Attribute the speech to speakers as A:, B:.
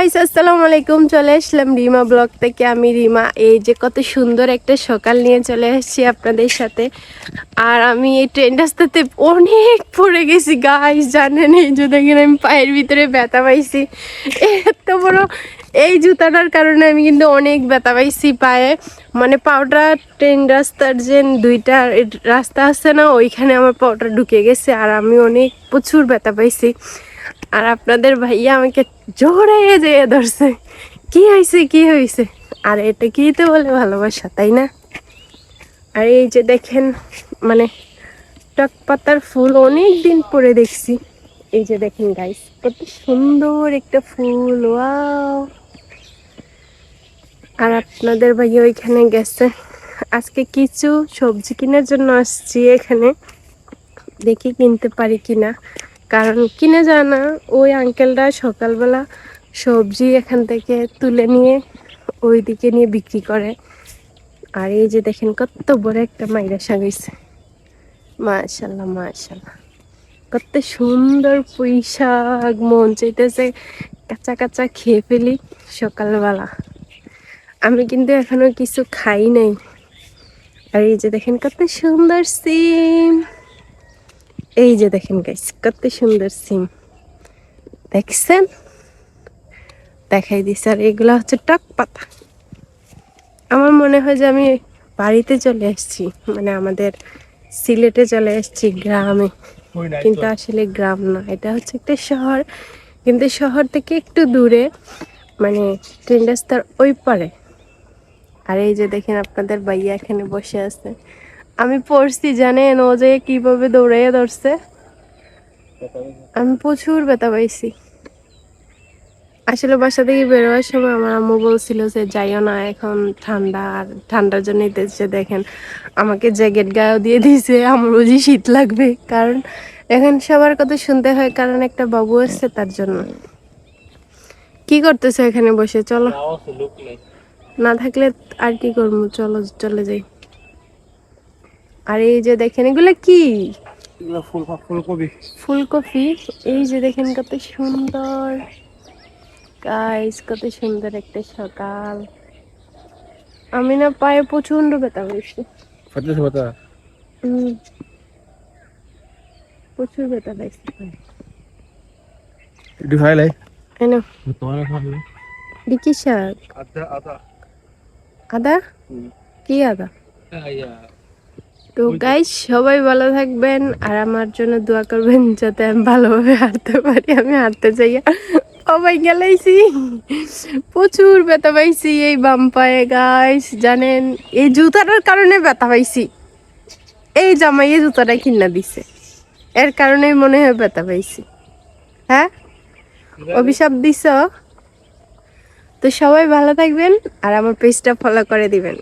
A: Guys আসসালামু আলাইকুম। চলে আসলাম রিমা ব্লগ থেকে। আমি রিমা। এই যে কত সুন্দর একটা সকাল নিয়ে চলে আসছি আপনাদের সাথে। আর আমি এই ট্রেন রাস্তাতে অনেক পড়ে গেছি গাইস, জানেন? এই যে দেখেন আমি পায়ের ভিতরে ব্যথা পাইছি এত বড় এই জুতাটার কারণে। আমি কিন্তু অনেক ব্যথা পাইছি পায়ে, মানে পাউটা ট্রেন রাস্তার যে দুইটা রাস্তা আছে না, ওইখানে আমার পাউটা ঢুকে গেছে আর আমি অনেক প্রচুর ব্যথা পাইছি। আর আপনাদের ভাইয়া আমাকে জোরে যেয়ে ধরছে, কি হয়েছে কি হয়েছে। আর এটা কি তো বলে ভালোবাসা, তাই না? আর এই যে দেখেন, মানে টক পাতার ফুল অনেক দিন পরে দেখছি। এই যে দেখেন গাইস, কত সুন্দর একটা ফুল, ওয়াও। আর আপনাদের ভাইয়া ওইখানে গেছে। আজকে কিছু সবজি কেনার জন্য আসছি এখানে, দেখি কিনতে পারি কিনা, কারণ কিনে যায় না। ওই আঙ্কেলরা সকালবেলা সবজি এখান থেকে তুলে নিয়ে ওইদিকে নিয়ে বিক্রি করে। আর এই যে দেখেন কত বড় একটা মাইরা শাক হইছে, মাশাল্লাহ মাশাল্লাহ, কত সুন্দর পুঁই শাক। মন চাইতেছে কাঁচা কাঁচা খেয়ে ফেলি সকালবেলা। আমি কিন্তু এখনো কিছু খাই নাই। আর এই যে দেখেন কত সুন্দর সিম, এই যে দেখেন গাইস কত সুন্দর সিম, দেখছেন? দেখাই দিছে। আর এগুলা হচ্ছে টক পাতা। আমার মনে হয় যে আমি বাড়িতে চলে এসেছি, মানে আমাদের সিলেটে চলে এসেছি, গ্রামে। কিন্তু আসলে গ্রাম না, এটা হচ্ছে একটা শহর, কিন্তু শহর থেকে একটু দূরে, মানে ট্রেন রাস্তার ওই পারে। আর এই যে দেখেন আপনাদের ভাইয়া এখানে বসে আছে। আমি পড়ছি, জানেন ও যে কিভাবে দৌড়াইয়া ধরছে। আমি প্রচুর ব্যথা পাইছি। আসলে বাসা থেকে বেরোবার সময় আমার আম্মু বলছিল যে যাইও না, এখন ঠান্ডা, আর ঠান্ডার জন্য দিতেছে। দেখেন আমাকে জ্যাকেট গায়েও দিয়ে দিয়েছে, আমার বুঝি শীত লাগবে, কারণ এখন সবার কথা শুনতে হয়, কারণ একটা বাবু আসছে তার জন্য। কি করতেছে এখানে বসে? চলো, না থাকলে আর কি করবো, চলো চলে যাই। আর এই যে দেখেন এগুলো কি?
B: ফুলকপি।
A: ফুলকপি। এই যে দেখেন কত সুন্দর গাইস, কত সুন্দর একটা সকাল। আমি না পায়ে প্রচন্ড ব্যথা হয়েছে, প্রচুর ব্যথা পাইছি পায়ে।
B: একটু খাই লাই।
A: এনো
B: তোমার খাবে?
A: ডিকি শাক।
B: আদা আদা
A: আদা? কি আদা? তো গাইস সবাই ভালো থাকবেন আর আমার জন্য দোয়া করবেন যাতে আমি ভালোভাবে হাঁটতে পারি। আমি হাঁটতে চাই, সবাই গেলাইছি, প্রচুর ব্যথা পাইছি এই বাম পায়ে গাইস, জানেন? এই জুতাটার কারণে ব্যথা পাইছি। এই জামাই এই জুতাটা কিনা দিছে, এর কারণেই মনে হয় ব্যথা পাইছি। হ্যাঁ, অভিশাপ দিছ। তো সবাই ভালো থাকবেন আর আমার পেজটা ফলো করে দিবেন।